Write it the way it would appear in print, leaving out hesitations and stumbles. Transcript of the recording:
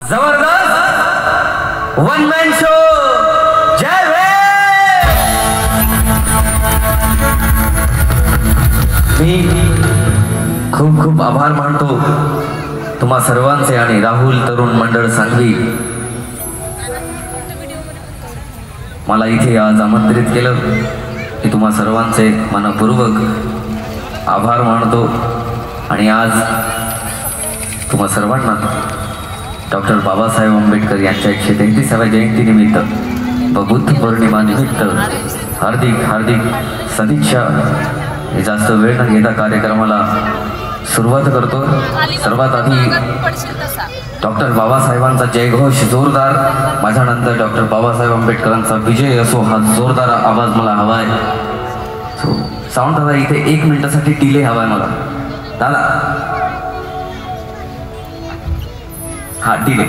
जबरदस्त one man show जय मी खूप खूप आभार मानतो तुम्हा सर्वांचे आणि राहुल तरुण मंडळ सांगवी मला इथे आज आमंत्रित केलं की तुम्हा सर्वांचे मनपूर्वक आभार मानतो आणि आज तुम्हा सर्वांना डॉक्टर बाबासाहेब आंबेडकर यांच्या 133व्या जयंतीनिमित्त व बुद्ध पौर्णिमा निमित्त हार्दिक हार्दिक सदिच्छा। जास्त वेळ न घेता कार्यक्रमाला सुरुवात करतो। सर्वात आधी डॉक्टर बाबासाहेबांचा जयघोष जोरदार, माझ्यानंतर डॉक्टर बाबासाहेब आंबेडकरांचा विजय असो हा जोरदार आवाज मला हवाय। सो साऊंड दादा इथे 1 मिनिटासाठी डिले हवाय मला दादा। हा डिले